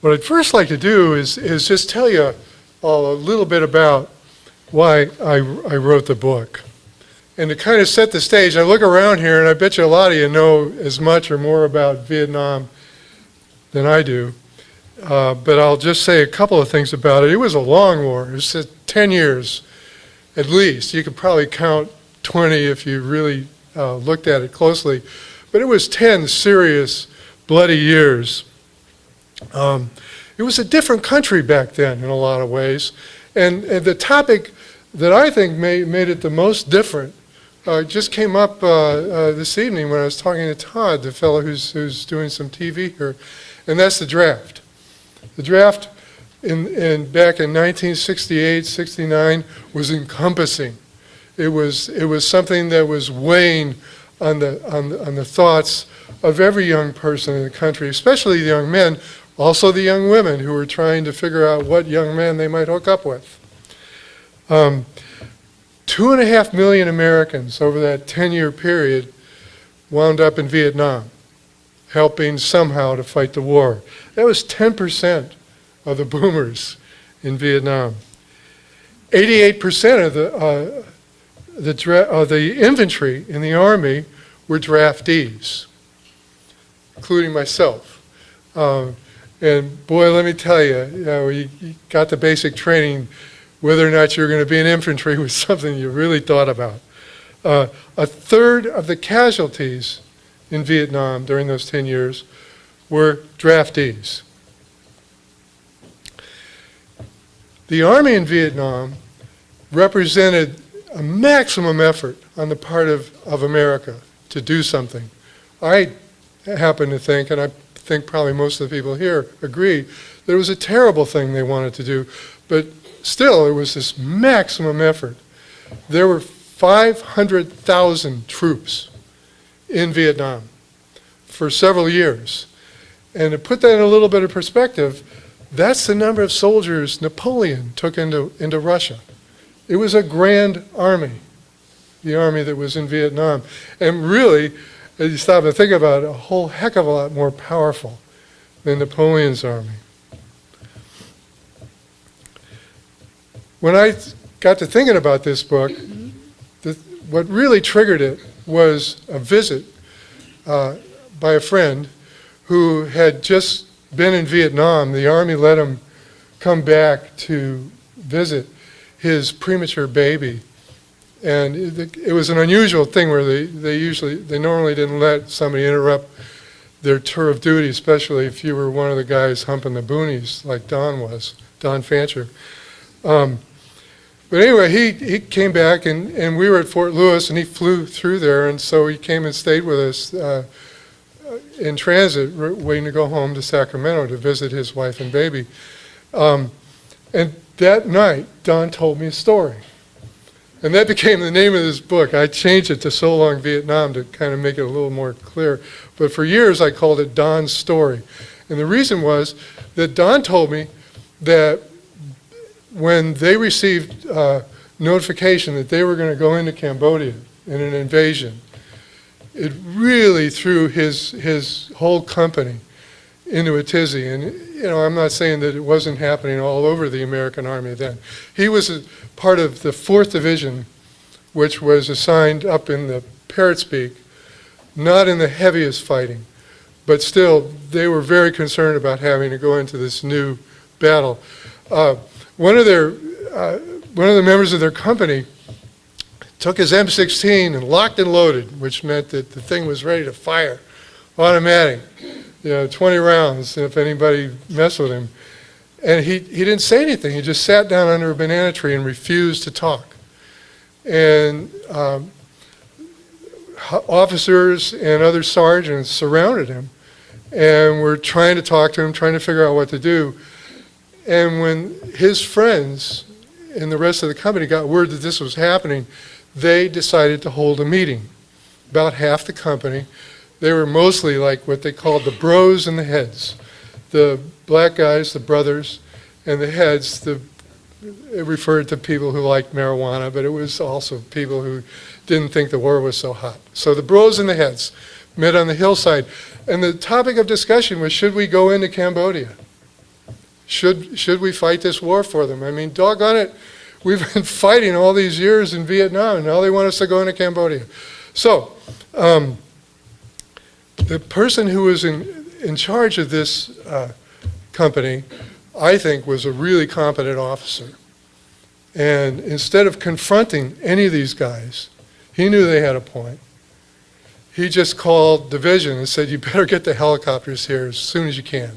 What I'd first like to do is just tell you all a little bit about why I wrote the book. And to kind of set the stage, I look around here and I bet you a lot of you know as much or more about Vietnam than I do. But I'll just say a couple of things about it. It was a long war. It was 10 years at least. You could probably count 20 if you really looked at it closely. But it was 10 serious, bloody years. It was a different country back then in a lot of ways. And the topic that I think made it the most different just came up this evening when I was talking to Todd, the fellow who's doing some TV here, and that's the draft. The draft back in 1968, 69 was encompassing. It was something that was weighing on the thoughts of every young person in the country, especially the young men, also the young women who were trying to figure out what young men they might hook up with. 2.5 million Americans over that 10-year period wound up in Vietnam, helping somehow to fight the war. That was 10% of the boomers in Vietnam. 88% of the infantry in the Army were draftees, including myself. And boy, let me tell you, you got the basic training. Whether or not you're going to be in infantry was something you really thought about. A third of the casualties in Vietnam during those 10 years were draftees. The Army in Vietnam represented a maximum effort on the part of America to do something. I happen to think, and I think probably most of the people here agree, that it was a terrible thing they wanted to do, but still, it was this maximum effort. There were 500,000 troops in Vietnam for several years. And to put that in a little bit of perspective, that's the number of soldiers Napoleon took into Russia. It was a grand army, the army that was in Vietnam. And really, as you stop and think about it, a whole heck of a lot more powerful than Napoleon's army. When I got to thinking about this book, what really triggered it was a visit by a friend who had just been in Vietnam. The Army let him come back to visit his premature baby. And it was an unusual thing where they normally didn't let somebody interrupt their tour of duty, especially if you were one of the guys humping the boonies like Don Fancher. But anyway, he came back, and we were at Fort Lewis, and he flew through there, and so he came and stayed with us in transit, waiting to go home to Sacramento to visit his wife and baby. And that night, Don told me a story. And that became the name of this book. I changed it to So Long Vietnam to kind of make it a little more clear. But for years, I called it Don's Story. And the reason was that Don told me that when they received notification that they were going to go into Cambodia in an invasion, it really threw his whole company into a tizzy. And I'm not saying that it wasn't happening all over the American Army then. He was a part of the 4th Division, which was assigned up in the Parrot's Beak, not in the heaviest fighting, but still they were very concerned about having to go into this new battle. One of the members of their company took his M16 and locked and loaded, which meant that the thing was ready to fire, automatic, 20 rounds if anybody messed with him. And he didn't say anything. He just sat down under a banana tree and refused to talk. And officers and other sergeants surrounded him and were trying to talk to him, trying to figure out what to do. And when his friends and the rest of the company got word that this was happening, they decided to hold a meeting. About half the company, they were mostly like what they called the bros and the heads. The black guys, the brothers, and the heads, it referred to people who liked marijuana, but it was also people who didn't think the war was so hot. So the bros and the heads met on the hillside. And the topic of discussion was, should we go into Cambodia? should we fight this war for them? I mean, doggone it, we've been fighting all these years in Vietnam, and now they want us to go into Cambodia. So, the person who was in charge of this company, I think, was a really competent officer. And instead of confronting any of these guys, he knew they had a point. He just called division and said, you better get the helicopters here as soon as you can.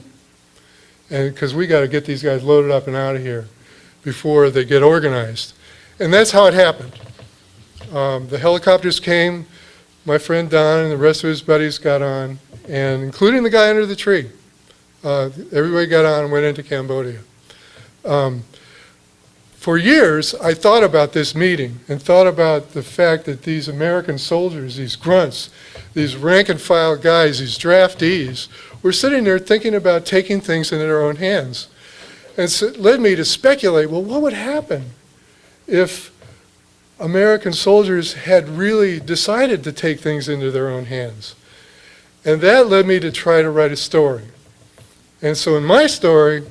And because we got to get these guys loaded up and out of here before they get organized. And that's how it happened. The helicopters came, my friend Don and the rest of his buddies got on, and including the guy under the tree. Everybody got on and went into Cambodia. For years, I thought about this meeting and thought about the fact that these American soldiers, these grunts, these rank and file guys, these draftees, were sitting there thinking about taking things into their own hands. And so it led me to speculate, well, what would happen if American soldiers had really decided to take things into their own hands? And that led me to try to write a story. And so in my story,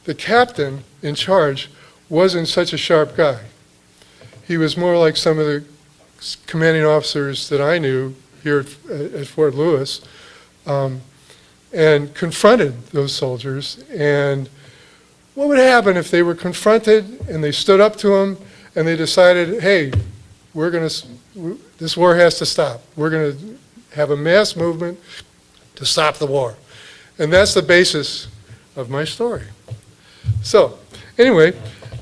the captain in charge wasn't such a sharp guy. He was more like some of the commanding officers that I knew here at Fort Lewis, and confronted those soldiers. And what would happen if they were confronted and they stood up to him and they decided, hey, this war has to stop. We're going to have a mass movement to stop the war. And that's the basis of my story. So, anyway,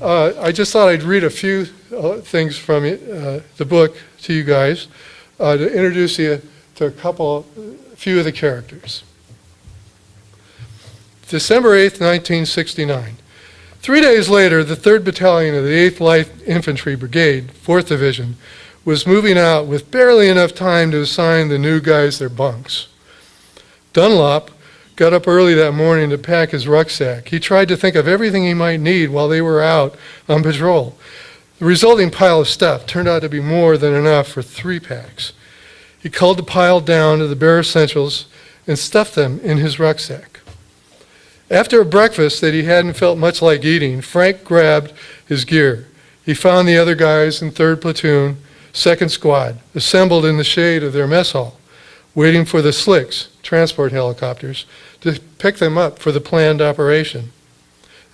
I just thought I'd read a few things from the book to you guys to introduce you to a few of the characters. December 8th, 1969. 3 days later, the 3rd Battalion of the 8th Light Infantry Brigade, 4th Division, was moving out with barely enough time to assign the new guys their bunks. Dunlop got up early that morning to pack his rucksack. He tried to think of everything he might need while they were out on patrol. The resulting pile of stuff turned out to be more than enough for 3 packs. He culled the pile down to the bare essentials and stuffed them in his rucksack. After a breakfast that he hadn't felt much like eating, Frank grabbed his gear. He found the other guys in 3rd Platoon, 2nd Squad, assembled in the shade of their mess hall, waiting for the Slicks, transport helicopters, to pick them up for the planned operation.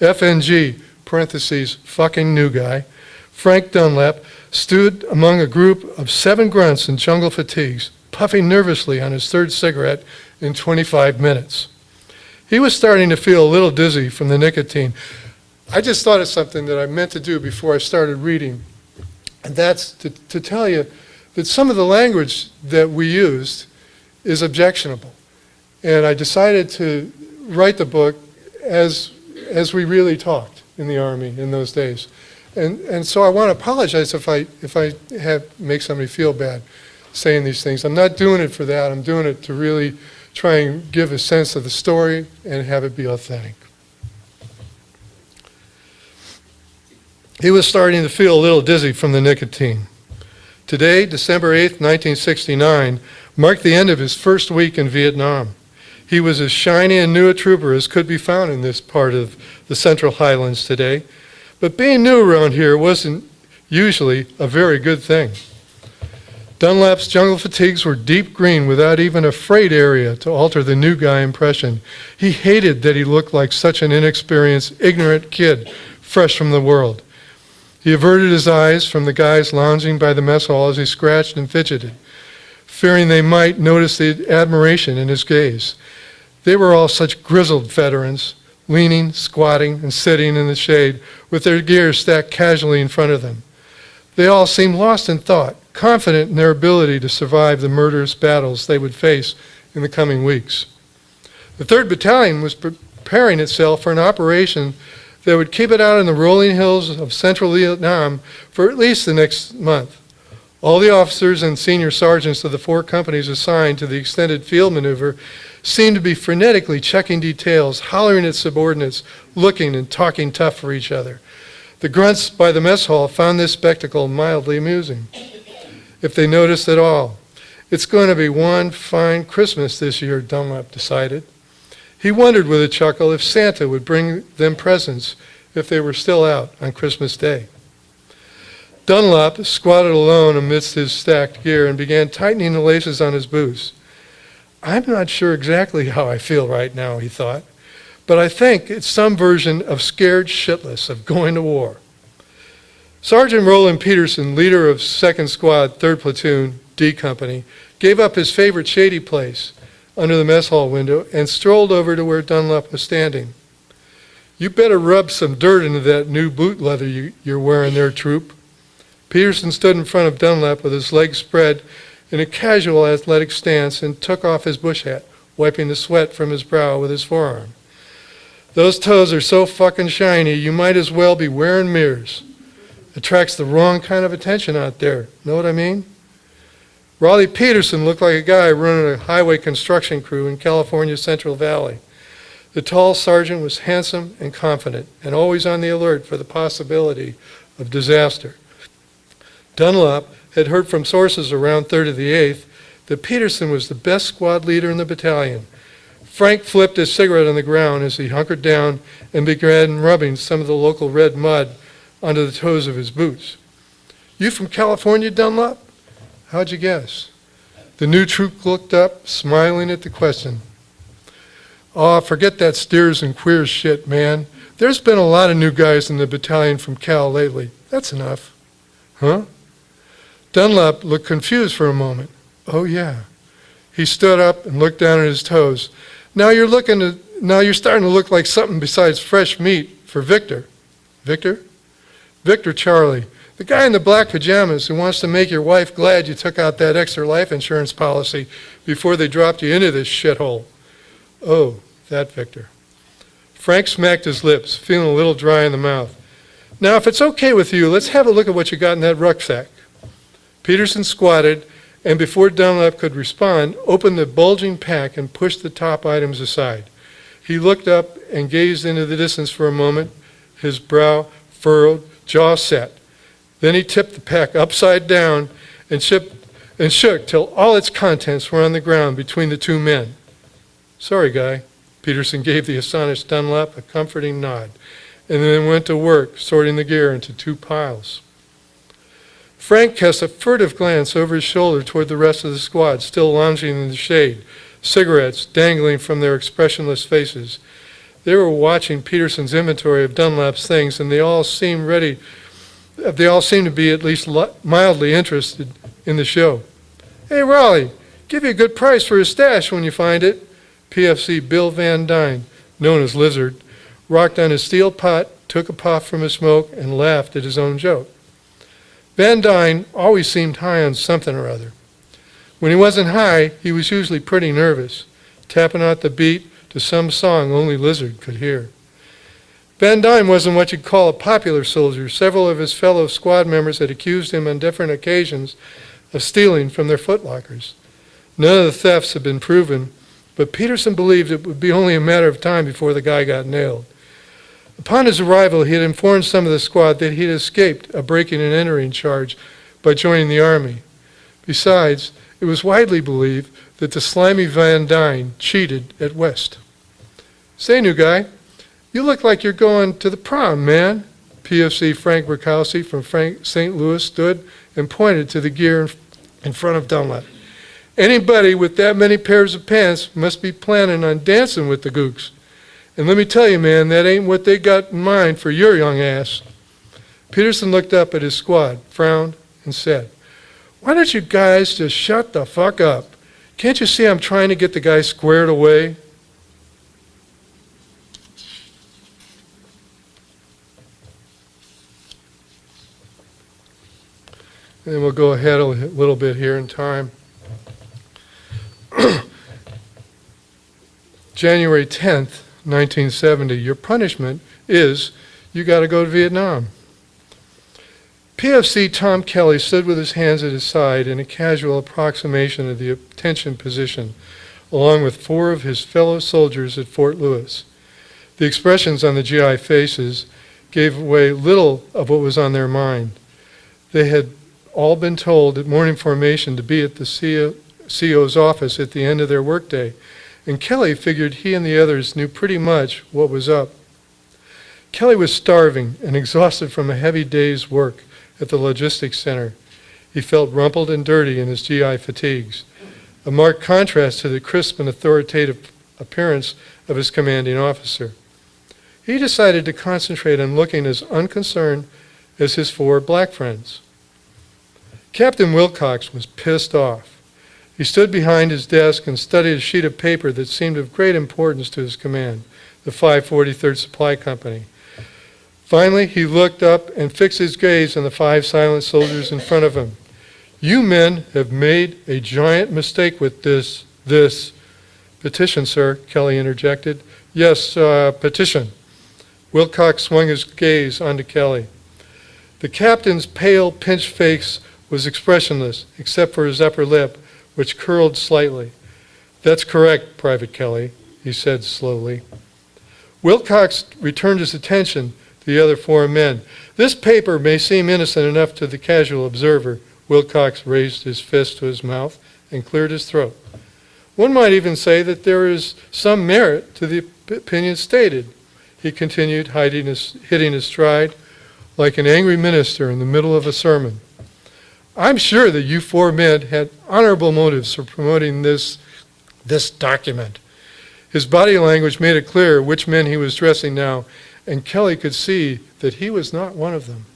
FNG, parentheses, fucking new guy, Frank Dunlap, stood among a group of 7 grunts in jungle fatigues, puffing nervously on his 3rd cigarette in 25 minutes. He was starting to feel a little dizzy from the nicotine. I just thought of something that I meant to do before I started reading, and that's to tell you that some of the language that we used is objectionable. And I decided to write the book as we really talked in the Army in those days. And so I want to apologize if I make somebody feel bad saying these things. I'm not doing it for that. I'm doing it to really try and give a sense of the story and have it be authentic. He was starting to feel a little dizzy from the nicotine. Today, December 8th, 1969, marked the end of his first week in Vietnam. He was as shiny and new a trooper as could be found in this part of the Central Highlands today. But being new around here wasn't usually a very good thing. Dunlap's jungle fatigues were deep green without even a frayed area to alter the new guy impression. He hated that he looked like such an inexperienced, ignorant kid, fresh from the world. He averted his eyes from the guys lounging by the mess hall as he scratched and fidgeted, fearing they might notice the admiration in his gaze. They were all such grizzled veterans, leaning, squatting, and sitting in the shade with their gear stacked casually in front of them. They all seemed lost in thought, confident in their ability to survive the murderous battles they would face in the coming weeks. The 3rd Battalion was preparing itself for an operation that would keep it out in the rolling hills of central Vietnam for at least the next month. All the officers and senior sergeants of the 4 companies assigned to the extended field maneuver seemed to be frenetically checking details, hollering at subordinates, looking and talking tough for each other. The grunts by the mess hall found this spectacle mildly amusing, if they noticed at all. It's going to be one fine Christmas this year, Dunlap decided. He wondered with a chuckle if Santa would bring them presents if they were still out on Christmas Day. Dunlop squatted alone amidst his stacked gear and began tightening the laces on his boots. I'm not sure exactly how I feel right now, he thought, but I think it's some version of scared shitless of going to war. Sergeant Roland Peterson, leader of 2nd Squad, 3rd Platoon, D Company, gave up his favorite shady place under the mess hall window and strolled over to where Dunlop was standing. You better rub some dirt into that new boot leather you're wearing there, troop. Peterson stood in front of Dunlop with his legs spread in a casual athletic stance and took off his bush hat, wiping the sweat from his brow with his forearm. Those toes are so fucking shiny, you might as well be wearing mirrors. Attracts the wrong kind of attention out there. Know what I mean? Raleigh Peterson looked like a guy running a highway construction crew in California's Central Valley. The tall sergeant was handsome and confident and always on the alert for the possibility of disaster. Dunlop had heard from sources around 3rd of the 8th that Peterson was the best squad leader in the battalion. Frank flipped his cigarette on the ground as he hunkered down and began rubbing some of the local red mud onto the toes of his boots. You from California, Dunlop? How'd you guess? The new troop looked up, smiling at the question. Oh, forget that steers and queers shit, man. There's been a lot of new guys in the battalion from Cal lately. That's enough. Huh? Dunlop looked confused for a moment. Oh, yeah. He stood up and looked down at his toes. Now you're starting to look like something besides fresh meat for Victor. Victor? Victor Charlie, the guy in the black pajamas who wants to make your wife glad you took out that extra life insurance policy before they dropped you into this shithole. Oh, that Victor. Frank smacked his lips, feeling a little dry in the mouth. Now, if it's okay with you, let's have a look at what you got in that rucksack. Peterson squatted, and before Dunlop could respond, opened the bulging pack and pushed the top items aside. He looked up and gazed into the distance for a moment, his brow furrowed, jaw set. Then he tipped the pack upside down and shook till all its contents were on the ground between the two men. Sorry, guy. Peterson gave the astonished Dunlop a comforting nod and then went to work sorting the gear into 2 piles. Frank cast a furtive glance over his shoulder toward the rest of the squad, still lounging in the shade, cigarettes dangling from their expressionless faces. They were watching Peterson's inventory of Dunlop's things, and they all seemed to be at least mildly interested in the show. Hey, Raleigh, give you a good price for his stash when you find it. PFC Bill Van Dyne, known as Lizard, rocked on his steel pot, took a puff from his smoke, and laughed at his own joke. Van Dyne always seemed high on something or other. When he wasn't high, he was usually pretty nervous, tapping out the beat to some song only Lizard could hear. Van Dyne wasn't what you'd call a popular soldier. Several of his fellow squad members had accused him on different occasions of stealing from their footlockers. None of the thefts had been proven, but Peterson believed it would be only a matter of time before the guy got nailed. Upon his arrival, he had informed some of the squad that he had escaped a breaking and entering charge by joining the Army. Besides, it was widely believed that the slimy Van Dyne cheated at West. Say, new guy, you look like you're going to the prom, man. PFC Frank Burkowski from St. Louis stood and pointed to the gear in front of Dunlop. Anybody with that many pairs of pants must be planning on dancing with the gooks. And let me tell you, man, that ain't what they got in mind for your young ass. Peterson looked up at his squad, frowned, and said, why don't you guys just shut the fuck up? Can't you see I'm trying to get the guy squared away? And we'll go ahead a little bit here in time. January 10th, 1970, your punishment is you got to go to Vietnam. PFC Tom Kelly stood with his hands at his side in a casual approximation of the attention position, along with 4 of his fellow soldiers at Fort Lewis. The expressions on the GI faces gave away little of what was on their mind. They had all been told at morning formation to be at the CO's office at the end of their workday and Kelly figured he and the others knew pretty much what was up. Kelly was starving and exhausted from a heavy day's work at the logistics center. He felt rumpled and dirty in his GI fatigues, a marked contrast to the crisp and authoritative appearance of his commanding officer. He decided to concentrate on looking as unconcerned as his 4 black friends. Captain Wilcox was pissed off. He stood behind his desk and studied a sheet of paper that seemed of great importance to his command, the 543rd Supply Company. Finally, he looked up and fixed his gaze on the 5 silent soldiers in front of him. "You men have made a giant mistake with this petition, sir," Kelly interjected. "Yes, petition." Wilcox swung his gaze onto Kelly. The captain's pale, pinched face was expressionless, except for his upper lip, which curled slightly. "That's correct, Private Kelly," he said slowly. Wilcox returned his attention to the other 4 men. "This paper may seem innocent enough to the casual observer." Wilcox raised his fist to his mouth and cleared his throat. "One might even say that there is some merit to the opinion stated," he continued, hitting his stride like an angry minister in the middle of a sermon. "I'm sure that you 4 men had honorable motives for promoting this document." His body language made it clear which men he was addressing now, and Kelly could see that he was not one of them.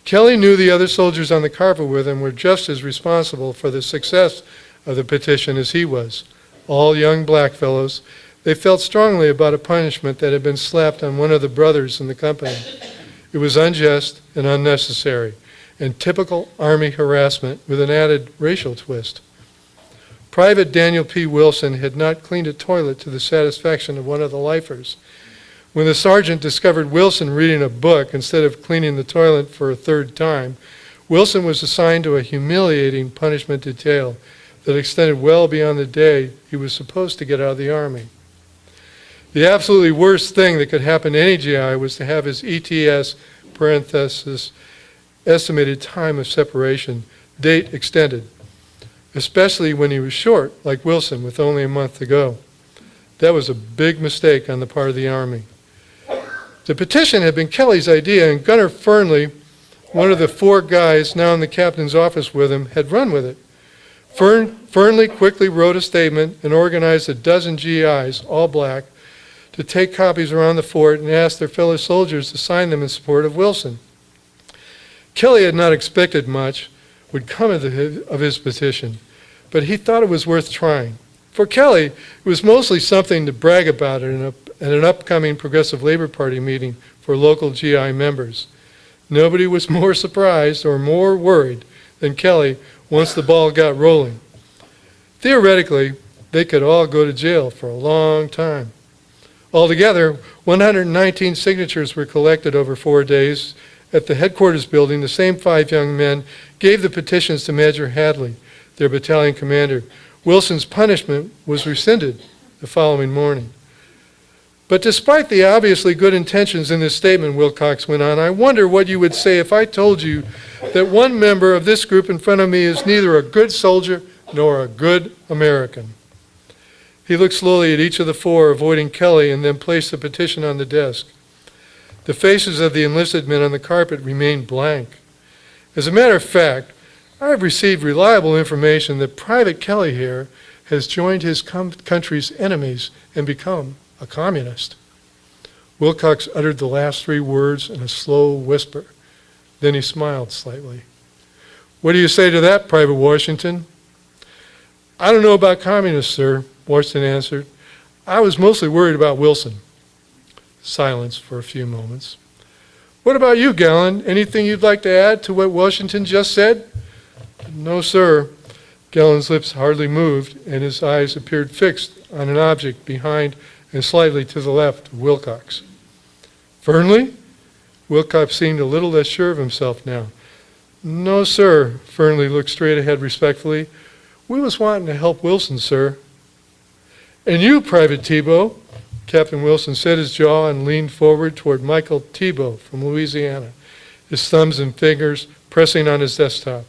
Kelly knew the other soldiers on the carpet with him were just as responsible for the success of the petition as he was. All young black fellows, they felt strongly about a punishment that had been slapped on one of the brothers in the company. It was unjust and unnecessary, and typical Army harassment with an added racial twist. Private Daniel P. Wilson had not cleaned a toilet to the satisfaction of one of the lifers. When the sergeant discovered Wilson reading a book instead of cleaning the toilet for a 3rd time, Wilson was assigned to a humiliating punishment detail that extended well beyond the day he was supposed to get out of the Army. The absolutely worst thing that could happen to any GI was to have his ETS, parenthesis, estimated time of separation, date extended, especially when he was short, like Wilson, with only a month to go. That was a big mistake on the part of the Army. The petition had been Kelly's idea, and Gunner Fernley, one of the 4 guys now in the captain's office with him, had run with it. Fernley quickly wrote a statement and organized a dozen GIs, all black, to take copies around the fort and ask their fellow soldiers to sign them in support of Wilson. Kelly had not expected much would come of his petition, but he thought it was worth trying. For Kelly, it was mostly something to brag about at an upcoming Progressive Labor Party meeting for local GI members. Nobody was more surprised or more worried than Kelly once the ball got rolling. Theoretically, they could all go to jail for a long time. Altogether, 119 signatures were collected over 4 days. At the headquarters building, the same 5 young men gave the petitions to Major Hadley, their battalion commander. Wilson's punishment was rescinded the following morning. "But despite the obviously good intentions in this statement," Wilcox went on, "I wonder what you would say if I told you that one member of this group in front of me is neither a good soldier nor a good American." He looked slowly at each of the 4, avoiding Kelly, and then placed the petition on the desk. The faces of the enlisted men on the carpet remained blank. "As a matter of fact, I have received reliable information that Private Kelly here has joined his country's enemies and become a communist." Wilcox uttered the last 3 words in a slow whisper. Then he smiled slightly. "What do you say to that, Private Washington?" "I don't know about communists, sir," Washington answered. "I was mostly worried about Wilson." Silence for a few moments. "What about you, Gallon? Anything you'd like to add to what Washington just said?" "No, sir." Gallon's lips hardly moved, and his eyes appeared fixed on an object behind and slightly to the left of Wilcox. "Fernley?" Wilcox seemed a little less sure of himself now. "No, sir." Fernley looked straight ahead respectfully. "We was wanting to help Wilson, sir." "And you, Private Tebow?" Captain Wilson set his jaw and leaned forward toward Michael Tebow from Louisiana, his thumbs and fingers pressing on his desktop.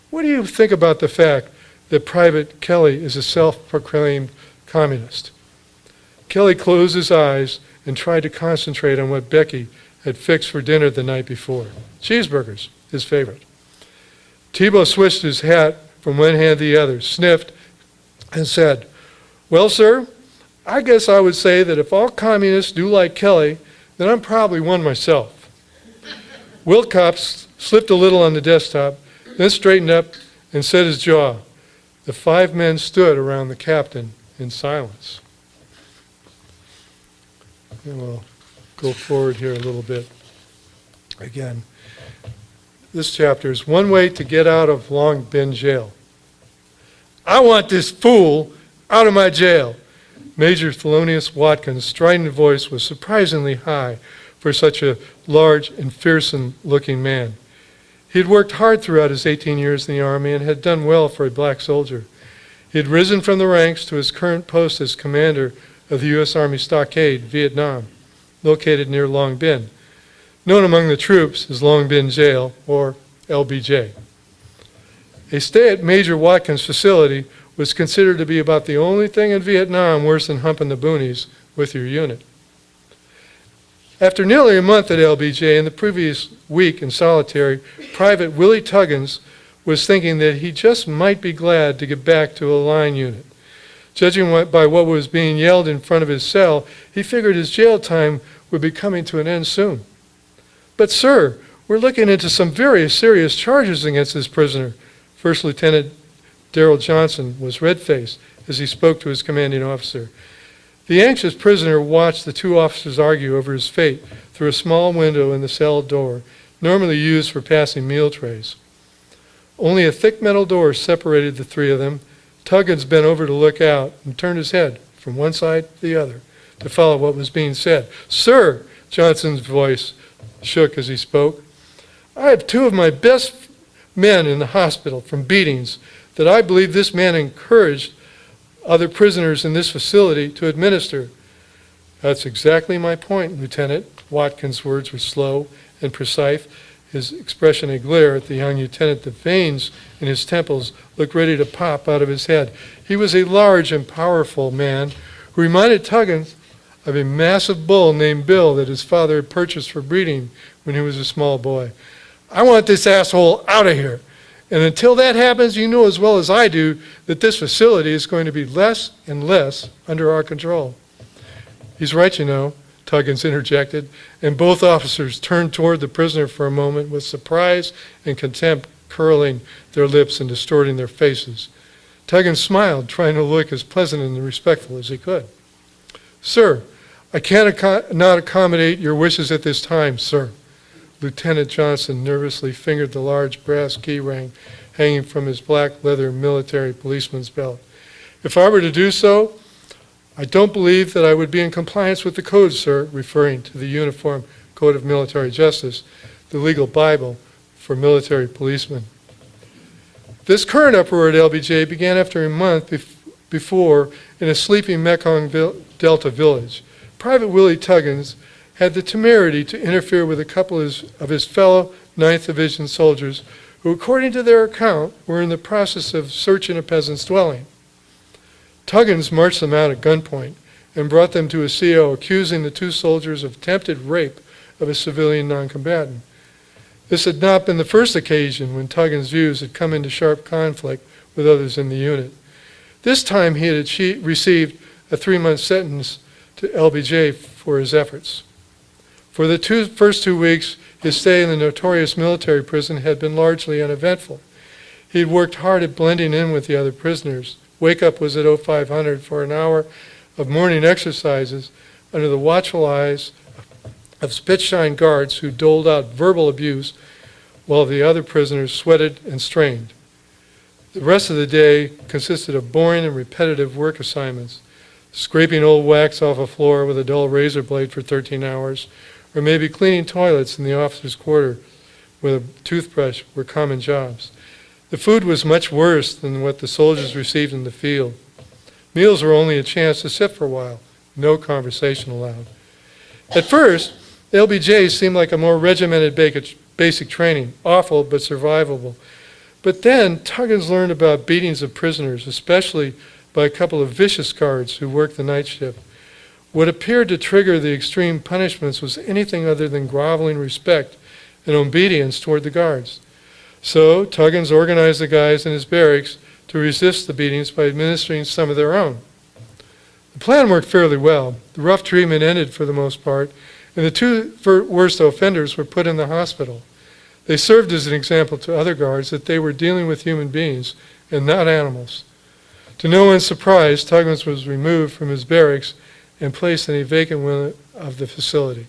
"What do you think about the fact that Private Kelly is a self-proclaimed communist. Kelly closed his eyes and tried to concentrate on what Becky had fixed for dinner the night before. Cheeseburgers, his favorite. Tebow switched his hat from one hand to the other, sniffed, and said, "Well, sir, I guess I would say that if all communists do like Kelly, then I'm probably one myself." Wilcox slipped a little on the desktop, then straightened up and set his jaw. The 5 men stood around the captain in silence. And we'll go forward here a little bit. Again, this chapter is one way to get out of Long Bin jail. "I want this fool out of my jail." Major Thelonious Watkins' strident voice was surprisingly high for such a large and fearsome-looking man. He had worked hard throughout his 18 years in the Army and had done well for a black soldier. He had risen from the ranks to his current post as commander of the U.S. Army Stockade, Vietnam, located near Long Bin, known among the troops as Long Bin Jail, or LBJ. A stay at Major Watkins' facility was considered to be about the only thing in Vietnam worse than humping the boonies with your unit. After nearly a month at LBJ and the previous week in solitary, Private Willie Tuggins was thinking that he just might be glad to get back to a line unit. Judging by what was being yelled in front of his cell, he figured his jail time would be coming to an end soon. "But, sir, we're looking into some very serious charges against this prisoner." First Lieutenant Darrell Johnson was red-faced as he spoke to his commanding officer. The anxious prisoner watched the 2 officers argue over his fate through a small window in the cell door, normally used for passing meal trays. Only a thick metal door separated the 3 of them. Tuggins bent over to look out and turned his head from one side to the other to follow what was being said. "Sir," Johnson's voice shook as he spoke, "I have 2 of my best men in the hospital from beatings that I believe this man encouraged other prisoners in this facility to administer." "That's exactly my point, Lieutenant." Watkins' words were slow and precise, his expression a glare at the young lieutenant. The veins in his temples looked ready to pop out of his head. He was a large and powerful man who reminded Tuggins of a massive bull named Bill that his father had purchased for breeding when he was a small boy. "I want this asshole out of here. And until that happens, you know as well as I do that this facility is going to be less and less under our control." "He's right, you know," Tuggins interjected, and both officers turned toward the prisoner for a moment with surprise and contempt curling their lips and distorting their faces. Tuggins smiled, trying to look as pleasant and respectful as he could. "Sir, I cannot accommodate your wishes at this time, sir." Lieutenant Johnson nervously fingered the large brass key ring hanging from his black leather military policeman's belt. "If I were to do so, I don't believe that I would be in compliance with the code, sir," referring to the Uniform Code of Military Justice, the legal Bible for military policemen. This current uproar at LBJ began after a month before in a sleepy Mekong Delta village. Private Willie Tuggins had the temerity to interfere with a couple of his fellow 9th Division soldiers who, according to their account, were in the process of searching a peasant's dwelling. Tuggins marched them out at gunpoint and brought them to a CO, accusing the 2 soldiers of attempted rape of a civilian noncombatant. This had not been the first occasion when Tuggins' views had come into sharp conflict with others in the unit. This time he had received a 3-month sentence to LBJ for his efforts. For the first 2 weeks, his stay in the notorious military prison had been largely uneventful. He had worked hard at blending in with the other prisoners. Wake-up was at 0500 for an hour of morning exercises under the watchful eyes of spit-shine guards who doled out verbal abuse while the other prisoners sweated and strained. The rest of the day consisted of boring and repetitive work assignments, scraping old wax off a floor with a dull razor blade for 13 hours, or maybe cleaning toilets in the officer's quarter with a toothbrush were common jobs. The food was much worse than what the soldiers received in the field. Meals were only a chance to sit for a while, no conversation allowed. At first, LBJ seemed like a more regimented basic training, awful but survivable. But then Tuggins learned about beatings of prisoners, especially by a couple of vicious guards who worked the night shift. What appeared to trigger the extreme punishments was anything other than groveling respect and obedience toward the guards. So Tuggins organized the guys in his barracks to resist the beatings by administering some of their own. The plan worked fairly well. The rough treatment ended for the most part, and the two worst offenders were put in the hospital. They served as an example to other guards that they were dealing with human beings and not animals. To no one's surprise, Tuggins was removed from his barracks and placed in a vacant wing of the facility,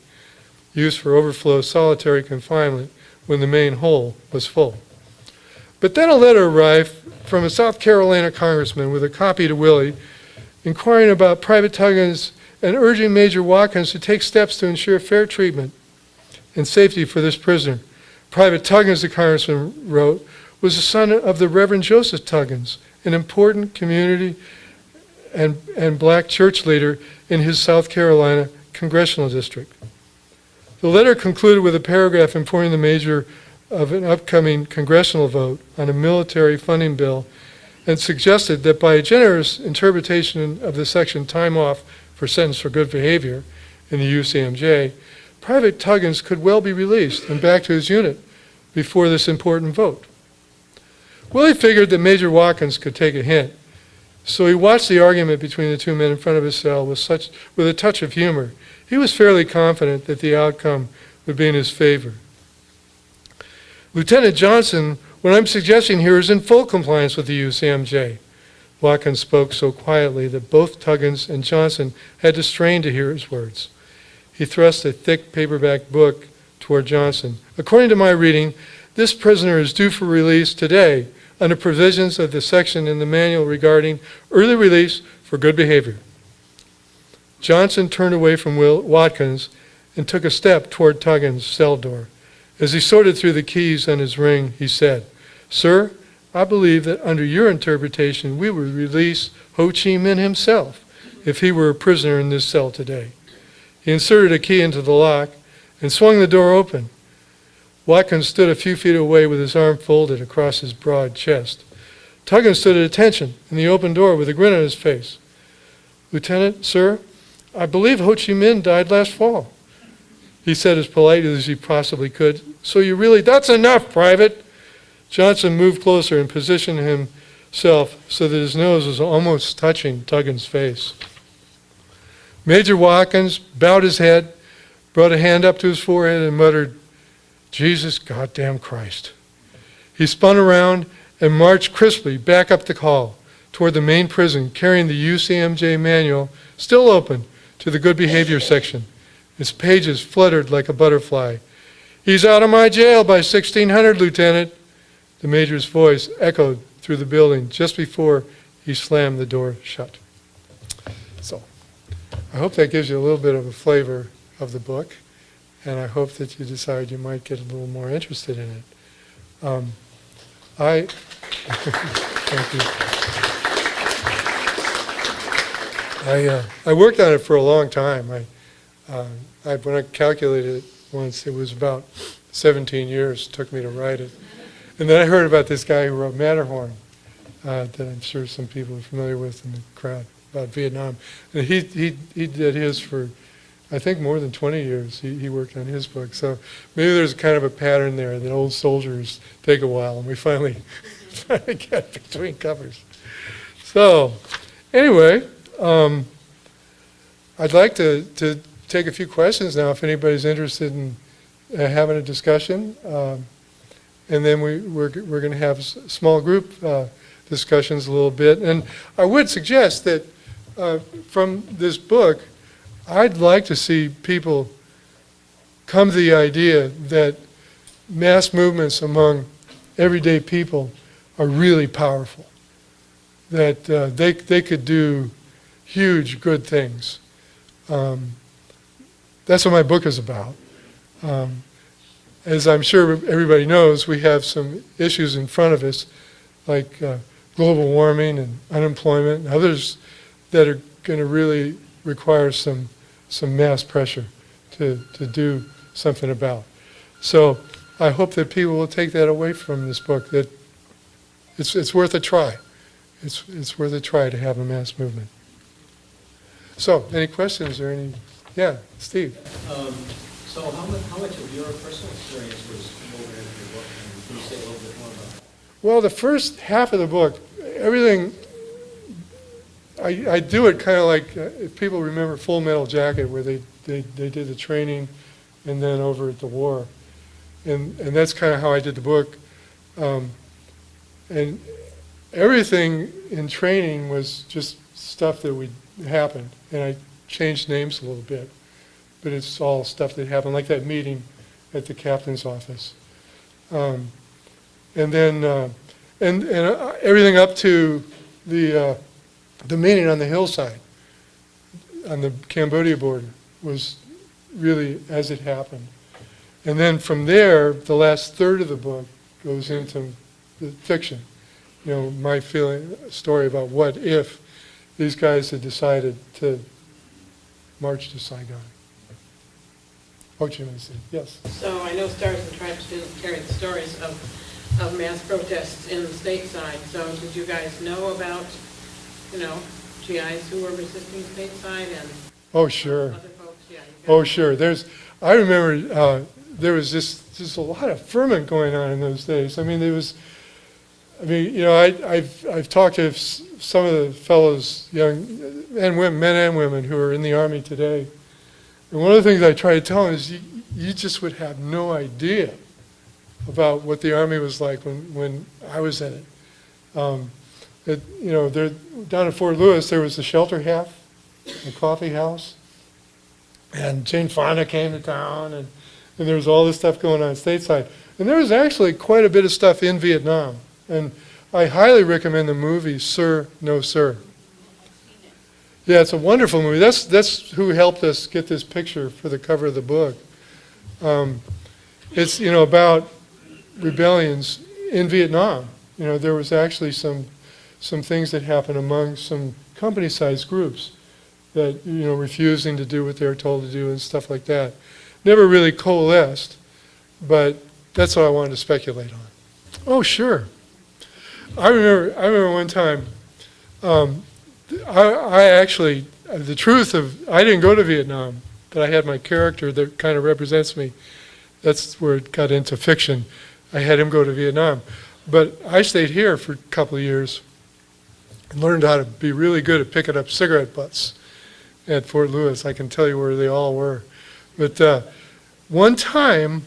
used for overflow solitary confinement when the main hole was full. But then a letter arrived from a South Carolina congressman with a copy to Willie, inquiring about Private Tuggins and urging Major Watkins to take steps to ensure fair treatment and safety for this prisoner. Private Tuggins, the congressman wrote, was the son of the Reverend Joseph Tuggins, an important community and black church leader in his South Carolina congressional district. The letter concluded with a paragraph informing the major of an upcoming congressional vote on a military funding bill and suggested that by a generous interpretation of the section time off for sentence for good behavior in the UCMJ, Private Tuggins could well be released and back to his unit before this important vote. Willie figured that Major Watkins could take a hint, so he watched the argument between the two men in front of his cell with a touch of humor. He was fairly confident that the outcome would be in his favor. Lieutenant Johnson, what I'm suggesting here is in full compliance with the UCMJ. Watkins spoke so quietly that both Tuggins and Johnson had to strain to hear his words. He thrust a thick paperback book toward Johnson. According to my reading, this prisoner is due for release today under provisions of the section in the manual regarding early release for good behavior. Johnson turned away from Watkins and took a step toward Tuggins' cell door. As he sorted through the keys on his ring, he said, "Sir, I believe that under your interpretation, we would release Ho Chi Minh himself if he were a prisoner in this cell today." He inserted a key into the lock and swung the door open. Watkins stood a few feet away with his arm folded across his broad chest. Tuggins stood at attention in the open door with a grin on his face. "Lieutenant, sir, I believe Ho Chi Minh died last fall," he said as politely as he possibly could. "So you really—" "That's enough, Private." Johnson moved closer and positioned himself so that his nose was almost touching Tuggins' face. Major Watkins bowed his head, brought a hand up to his forehead, and muttered, "Jesus goddamn Christ." He spun around and marched crisply back up the hall toward the main prison, carrying the UCMJ manual, still open, to the good behavior section. Its pages fluttered like a butterfly. "He's out of my jail by 1600, Lieutenant." The major's voice echoed through the building just before he slammed the door shut. So, I hope that gives you a little bit of a flavor of the book, and I hope that you decide you might get a little more interested in it. Thank you. I worked on it for a long time. When I calculated it once, it was about 17 years it took me to write it. And then I heard about this guy who wrote Matterhorn, that I'm sure some people are familiar with in the crowd, about Vietnam. And he did his for, I think, more than 20 years. He worked on his book. So maybe there's kind of a pattern there that old soldiers take a while, and we finally get between covers. So anyway, I'd like to take a few questions now if anybody's interested in having a discussion. And then we're going to have small group discussions a little bit. And I would suggest that from this book, I'd like to see people come to the idea that mass movements among everyday people are really powerful, that they could do huge good things. That's what my book is about. As I'm sure everybody knows, we have some issues in front of us, like global warming and unemployment and others that are going to really require some mass pressure to do something about. So I hope that people will take that away from this book, that it's worth a try. it's worth a try to have a mass movement. So, any questions or any? Yeah, Steve. So how much of your personal experience was woven into your book, and can you say a little bit more about it? Well, the first half of the book, everything, I do it kind of like, if people remember Full Metal Jacket, where they did the training and then over at the war. And that's kind of how I did the book. And everything in training was just stuff that would happen. And I changed names a little bit. But it's all stuff that happened, like that meeting at the captain's office. And then everything up to the meeting on the hillside on the Cambodia border was really as it happened. And then from there, the last third of the book goes into the fiction. You know, my story about what if these guys had decided to march to Saigon. Ho Chi Minh said, yes. So I know Stars and Stripes didn't carry the stories of mass protests in the stateside. So did you guys know about, GIs who were resisting stateside and oh, sure. other folks? Yeah. Oh, sure. I remember there was just a lot of ferment going on in those days. I've talked to some of the fellows, young men and women who are in the Army today. And one of the things I try to tell them is you just would have no idea about what the Army was like when I was in it. They're down at Fort Lewis, there was the shelter half, the coffee house, and Jane Fonda came to town, and there was all this stuff going on stateside. And there was actually quite a bit of stuff in Vietnam. And I highly recommend the movie Sir, No Sir. Yeah, it's a wonderful movie. That's who helped us get this picture for the cover of the book. It's about rebellions in Vietnam. There was actually some things that happened among some company-sized groups that refusing to do what they were told to do and stuff like that. Never really coalesced, but that's what I wanted to speculate on. Oh, sure. I remember one time. I actually, the truth of, I didn't go to Vietnam, but I had my character that kind of represents me. That's where it got into fiction. I had him go to Vietnam. But I stayed here for a couple of years and learned how to be really good at picking up cigarette butts at Fort Lewis. I can tell you where they all were. But one time,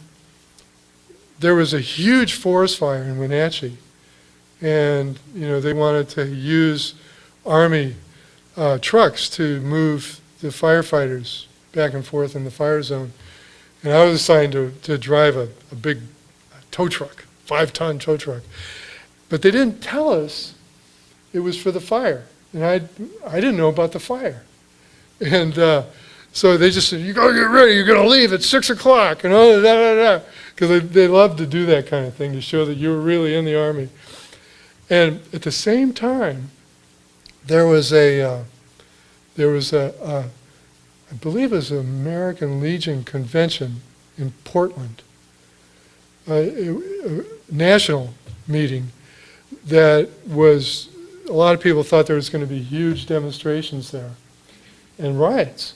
there was a huge forest fire in Wenatchee. And, they wanted to use Army trucks to move the firefighters back and forth in the fire zone. And I was assigned to drive a big tow truck, 5-ton tow truck. But they didn't tell us it was for the fire. And I didn't know about the fire. And so they just said, you got to get ready, you're going to leave at 6 o'clock, and all that, because they love to do that kind of thing to show that you were really in the Army. And at the same time, there was I believe it was an American Legion convention in Portland, a national meeting that was, a lot of people thought there was going to be huge demonstrations there and riots.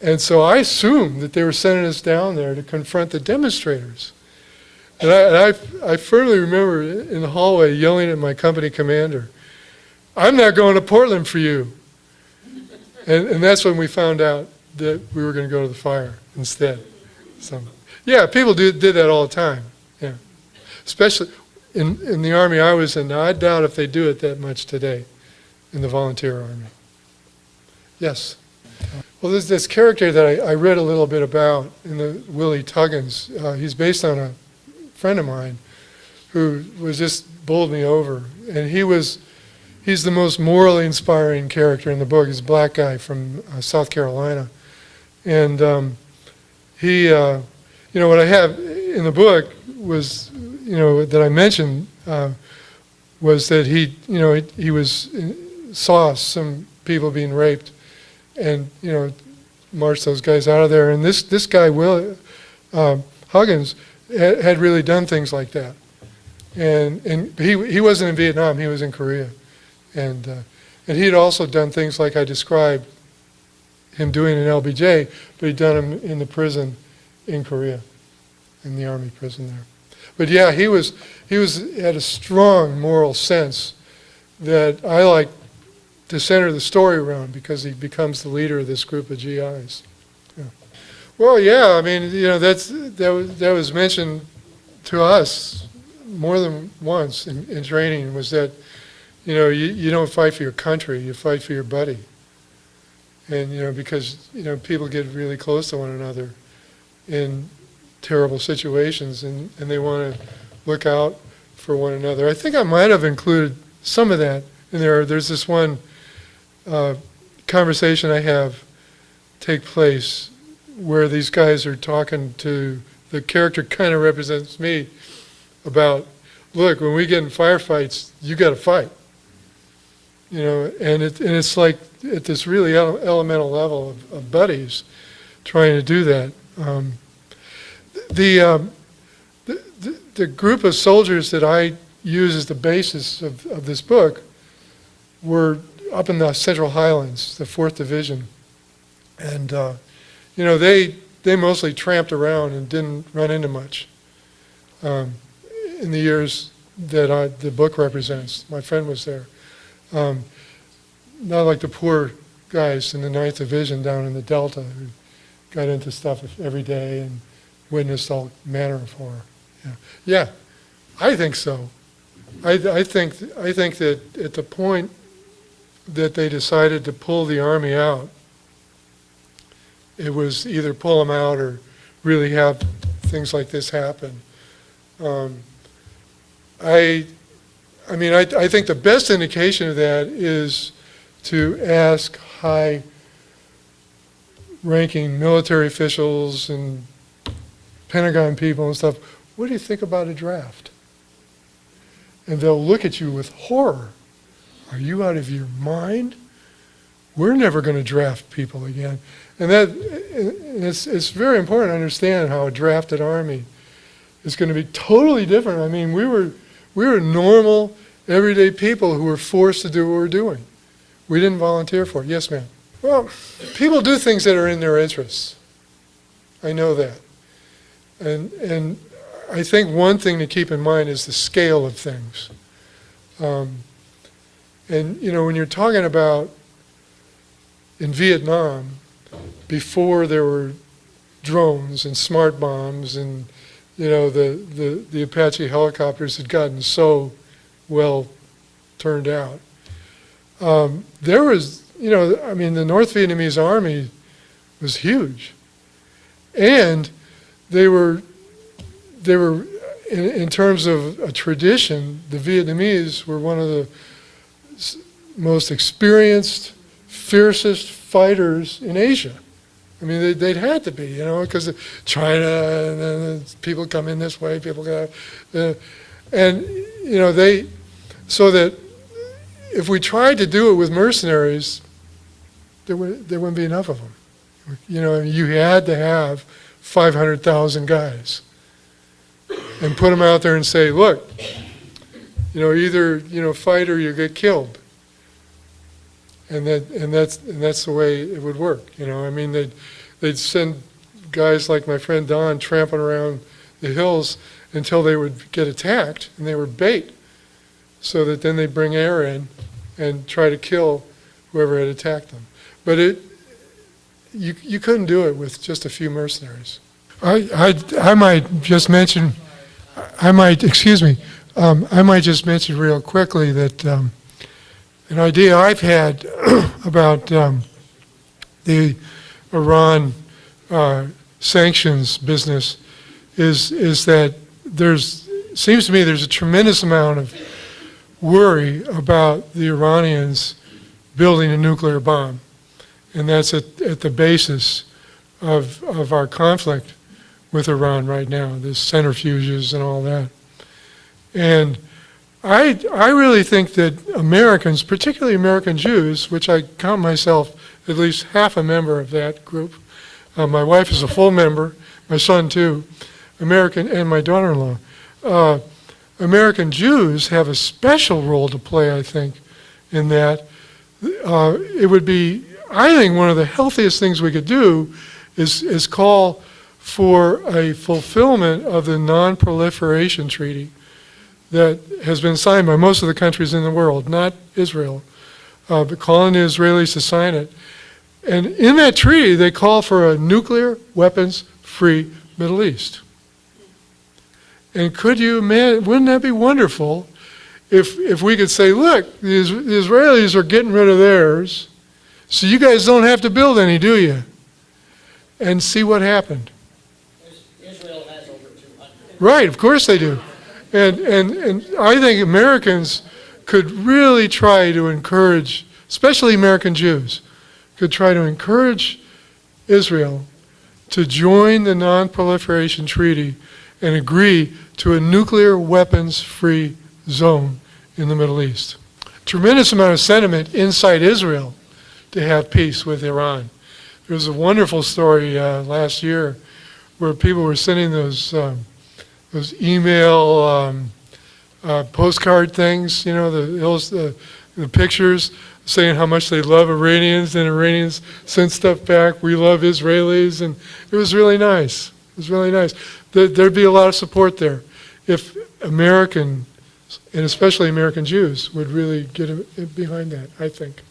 And so I assumed that they were sending us down there to confront the demonstrators. And I firmly remember in the hallway yelling at my company commander, I'm not going to Portland for you. And that's when we found out that we were going to go to the fire instead. So, yeah, people did that all the time. Yeah, especially in the Army I was in. Now, I doubt if they do it that much today in the volunteer Army. Yes. Well, there's this character that I read a little bit about in the Willie Tuggins. He's based on a friend of mine who was just bowled me over. And he's the most morally inspiring character in the book. He's a black guy from South Carolina. And what I have in the book was, that I mentioned was that he saw some people being raped and, marched those guys out of there. And this guy, Huggins, had really done things like that. And he wasn't in Vietnam, he was in Korea. And he had also done things like I described him doing in LBJ, but he'd done them in the prison in Korea, in the Army prison there. But yeah, he had a strong moral sense that I like to center the story around, because he becomes the leader of this group of GIs. Yeah. Well, yeah, I mean, that was mentioned to us more than once in training, was that, you don't fight for your country, you fight for your buddy. And, because, people get really close to one another in terrible situations, and they want to look out for one another. I think I might have included some of that in there. There's this one conversation I have take place where these guys are talking to, the character kind of represents me, about, look, when we get in firefights, you got to fight. And it's like at this really elemental level of buddies trying to do that. The group of soldiers that I use as the basis of this book were up in the Central Highlands, the 4th Division. And, they mostly tramped around and didn't run into much in the years that the book represents. My friend was there. Not like the poor guys in the 9th Division down in the Delta who got into stuff every day and witnessed all manner of horror. Yeah, I think so. I think that at the point that they decided to pull the Army out, it was either pull them out or really have things like this happen. I think the best indication of that is to ask high-ranking military officials and Pentagon people and stuff, what do you think about a draft? And they'll look at you with horror. Are you out of your mind? We're never going to draft people again. And it's very important to understand how a drafted Army is going to be totally different. I mean, we were normal, everyday people who were forced to do what we're doing. We didn't volunteer for it. Yes, ma'am. Well, people do things that are in their interests. I know that. And I think one thing to keep in mind is the scale of things. And, when you're talking about in Vietnam, before there were drones and smart bombs and, the Apache helicopters had gotten so well turned out, there was, the North Vietnamese Army was huge. And they were in terms of a tradition, the Vietnamese were one of the most experienced, fiercest fighters in Asia. I mean, they'd had to be, because of China, and then people come in this way, people go, so that if we tried to do it with mercenaries, there wouldn't be enough of them. You had to have 500,000 guys and put them out there and say, look, either fight or you get killed. And that's the way it would work. They'd send guys like my friend Don tramping around the hills until they would get attacked, and they were bait, so that then they'd bring air in and try to kill whoever had attacked them. But you couldn't do it with just a few mercenaries. I might just mention, I might just mention real quickly that an idea I've had about the Iran sanctions business is that seems to me there's a tremendous amount of worry about the Iranians building a nuclear bomb. And that's at the basis of our conflict with Iran right now, the centrifuges and all that. And I really think that Americans, particularly American Jews, which I count myself at least half a member of that group, my wife is a full member, my son too, American, and my daughter-in-law. American Jews have a special role to play, I think, in that. It would be, I think, one of the healthiest things we could do is call for a fulfillment of the non-proliferation treaty that has been signed by most of the countries in the world, not Israel, but calling the Israelis to sign it. And in that treaty, they call for a nuclear weapons-free Middle East. And could you imagine, wouldn't that be wonderful if we could say, look, the Israelis are getting rid of theirs, so you guys don't have to build any, do you? And see what happened. Israel has over 200. Right, of course they do. And I think Americans could really try to encourage, especially American Jews, could try to encourage Israel to join the Non-Proliferation Treaty and agree to a nuclear weapons-free zone in the Middle East. Tremendous amount of sentiment inside Israel to have peace with Iran. There was a wonderful story last year where people were sending those email postcard things, you know, the pictures saying how much they love Iranians, and Iranians sent stuff back, we love Israelis, and it was really nice. It was really nice. There'd be a lot of support there if American, and especially American Jews, would really get behind that, I think.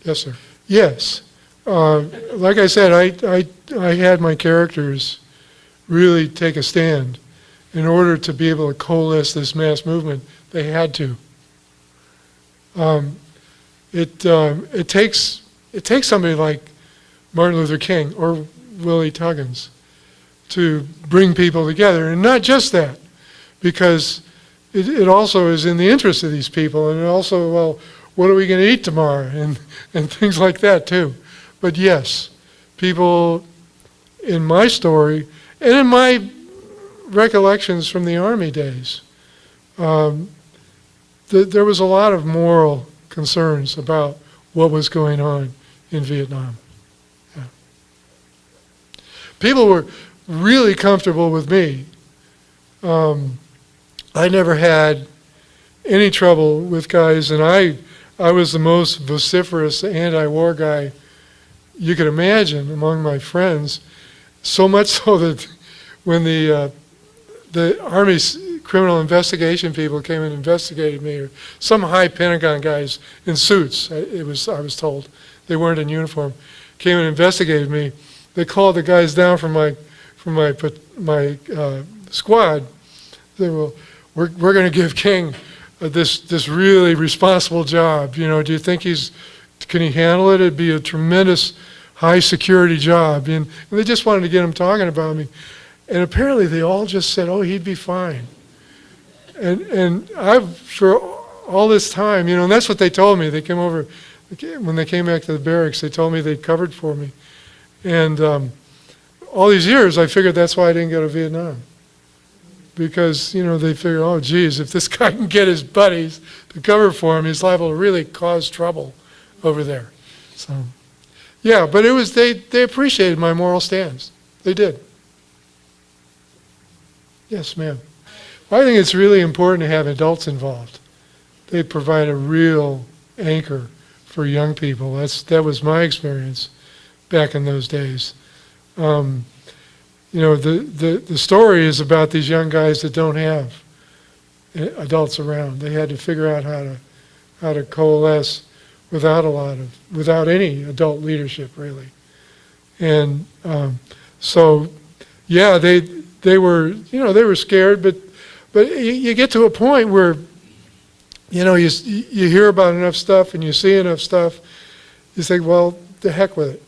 Yes, sir. Yes. Like I said, I had my characters really take a stand. In order to be able to coalesce this mass movement, they had to. It takes somebody like Martin Luther King or Willie Tuggins to bring people together, and not just that, because it also is in the interest of these people, and also, well, what are we going to eat tomorrow, and things like that too. But yes, people in my story and in my recollections from the Army days, there was a lot of moral concerns about what was going on in Vietnam. Yeah. People were really comfortable with me. I never had any trouble with guys, and I was the most vociferous anti-war guy you could imagine among my friends, so much so that when the Army's criminal investigation people came and investigated me, or some high Pentagon guys in suits, I was told, they weren't in uniform, came and investigated me. They called the guys down from my squad. They said, well, we're going to give King this really responsible job. You know, do you think can he handle it? It'd be a tremendous high security job. And they just wanted to get him talking about me. And apparently they all just said, oh, he'd be fine. And I've, for all this time, you know, and that's what they told me. They came over, when they came back to the barracks, they told me they'd covered for me. And all these years, I figured that's why I didn't go to Vietnam. Because, you know, they figured, oh, geez, if this guy can get his buddies to cover for him, he's liable to really cause trouble over there. So, yeah, but it was, they appreciated my moral stance. They did. Yes, ma'am. I think it's really important to have adults involved. They provide a real anchor for young people. That was my experience back in those days. You know, the story is about these young guys that don't have adults around. They had to figure out how to coalesce without any adult leadership, really. And so, yeah, they were, you know, they were scared, but you get to a point where, you know, you hear about enough stuff and you see enough stuff, you think, well, the heck with it.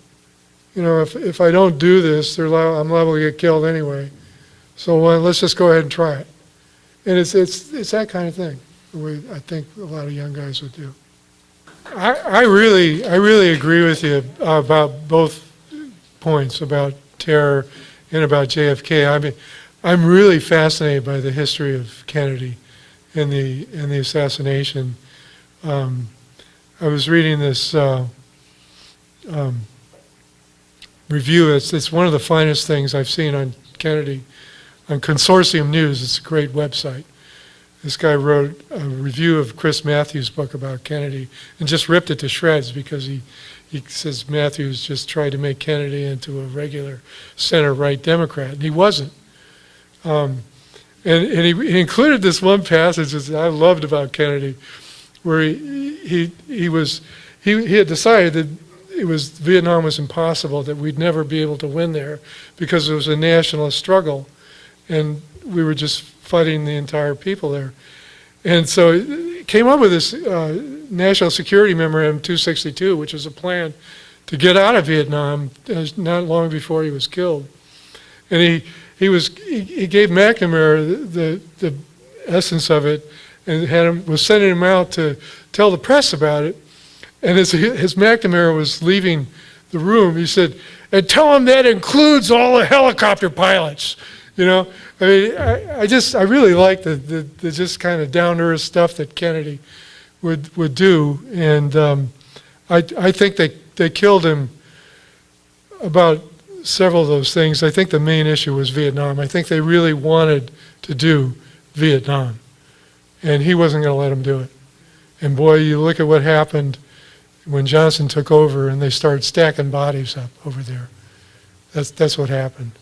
You know, if I don't do this, I'm liable to get killed anyway. So let's just go ahead and try it. And it's that kind of thing. I think a lot of young guys would do. I really agree with you about both points, about terror and about JFK. I mean, I'm really fascinated by the history of Kennedy and the assassination. I was reading this review. It's one of the finest things I've seen on Kennedy, on Consortium News. It's a great website. This guy wrote a review of Chris Matthews' book about Kennedy and just ripped it to shreds because he says Matthews just tried to make Kennedy into a regular center-right Democrat, and he wasn't. And he included this one passage that I loved about Kennedy, where he had decided that Vietnam was impossible, that we'd never be able to win there because it was a nationalist struggle, and we were just fighting the entire people there. And so he came up with this National Security Memorandum 262, which was a plan to get out of Vietnam not long before he was killed. And he gave McNamara the essence of it, and was sending him out to tell the press about it. And as McNamara was leaving the room, he said, "And tell him that includes all the helicopter pilots." You know, I mean, I really like the just kind of down-to-earth stuff that Kennedy would do, and I think they killed him about several of those things. I think the main issue was Vietnam. I think they really wanted to do Vietnam, and he wasn't going to let them do it. And boy, you look at what happened when Johnson took over, and they started stacking bodies up over there. That's what happened.